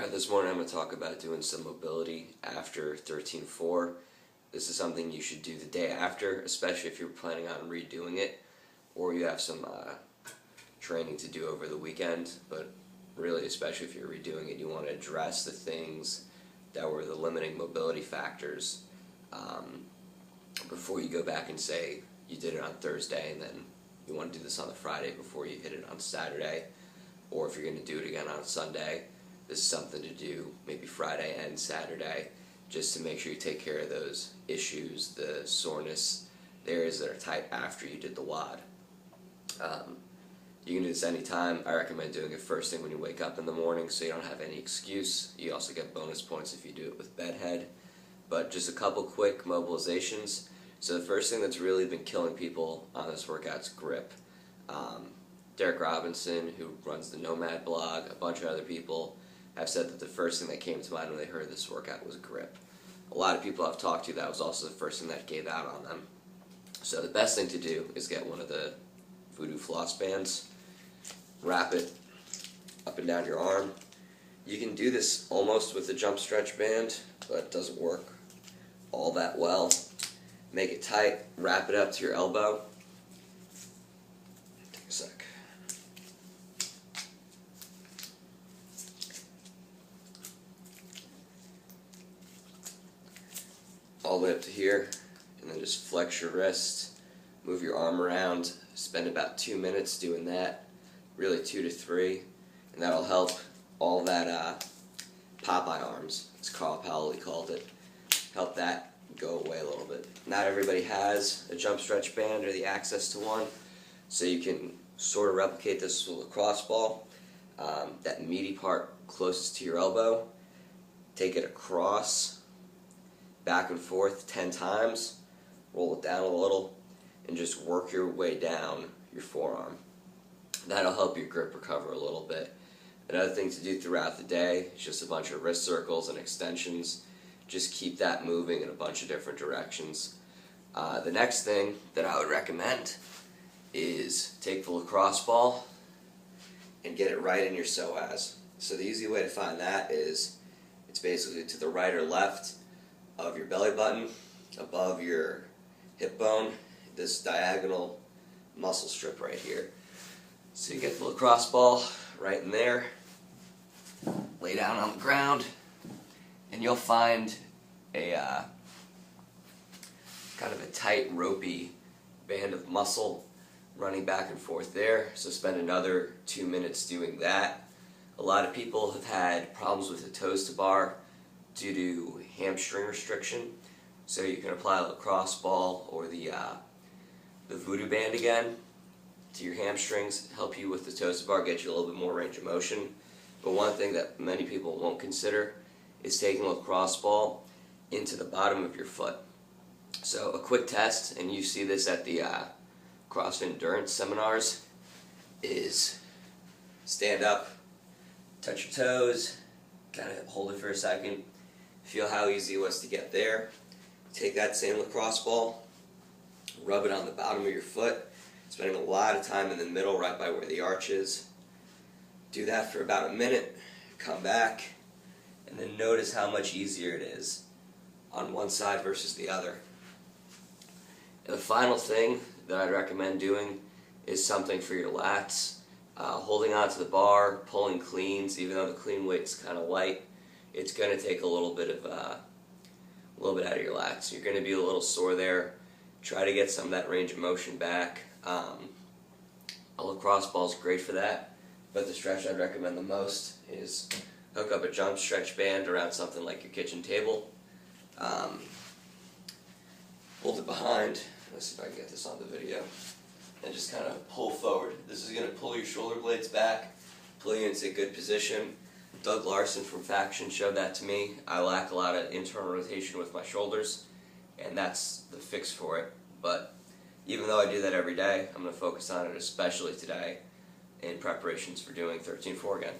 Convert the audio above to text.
Alright, this morning I'm going to talk about doing some mobility after 13-4. This is something you should do the day after, especially if you're planning on redoing it, or you have some training to do over the weekend. But really, especially if you're redoing it, you want to address the things that were the limiting mobility factors before you go back and say you did it on Thursday and then you want to do this on the Friday before you hit it on Saturday, or if you're going to do it again on Sunday. This is something to do maybe Friday and Saturday, just to make sure you take care of those issues, the soreness, the areas that are tight after you did the WOD. You can do this anytime. I recommend doing it first thing when you wake up in the morning so you don't have any excuse. You also get bonus points if you do it with bedhead. But just a couple quick mobilizations. So the first thing that's really been killing people on this workout is grip. Derek Robinson, who runs the Nomad blog, a bunch of other people have said that the first thing that came to mind when they heard this workout was grip. A lot of people I've talked to, that was also the first thing that gave out on them. So the best thing to do is get one of the Voodoo floss bands, wrap it up and down your arm. You can do this almost with the jump stretch band, but it doesn't work all that well. Make it tight, wrap it up to your elbow. Take a sec. All the way up to here, and then just flex your wrist, move your arm around, spend about 2 minutes doing that, really 2 to 3, and that'll help all that Popeye arms, as Carl Paoli called it, help that go away a little bit. Not everybody has a jump stretch band or the access to one, so you can sort of replicate this with a lacrosse ball. That meaty part closest to your elbow, take it across, back and forth 10 times, roll it down a little, and just work your way down your forearm. That'll help your grip recover a little bit. Another thing to do throughout the day is just a bunch of wrist circles and extensions. Just keep that moving in a bunch of different directions. The next thing that I would recommend is take the lacrosse ball and get it right in your psoas. So the easy way to find that is it's basically to the right or left of your belly button, above your hip bone, this diagonal muscle strip right here. So you get the lacrosse ball right in there, lay down on the ground, and you'll find a kind of a tight, ropey band of muscle running back and forth there. So spend another 2 minutes doing that. A lot of people have had problems with the toes to bar due to hamstring restriction, so you can apply a lacrosse ball or the Voodoo band again to your hamstrings, help you with the toes to bar, get you a little bit more range of motion. But one thing that many people won't consider is taking a lacrosse ball into the bottom of your foot. So a quick test, and you see this at the CrossFit Endurance seminars, is stand up, touch your toes, kind of hold it for a second, feel how easy it was to get there. Take that same lacrosse ball, rub it on the bottom of your foot, spending a lot of time in the middle right by where the arch is. Do that for about a minute, come back, and then notice how much easier it is on one side versus the other. And the final thing that I'd recommend doing is something for your lats. Holding onto the bar, pulling cleans, even though the clean weight's kind of light, it's going to take a little bit out of your lats. You're going to be a little sore there. Try to get some of that range of motion back. A lacrosse ball is great for that, but the stretch I'd recommend the most is hook up a jump stretch band around something like your kitchen table. Hold it behind. Let's see if I can get this on the video. And just kind of pull forward. This is going to pull your shoulder blades back, pull you into a good position. Doug Larson from Faction showed that to me. I lack a lot of internal rotation with my shoulders, and that's the fix for it. But even though I do that every day, I'm going to focus on it especially today in preparations for doing 13-4 again.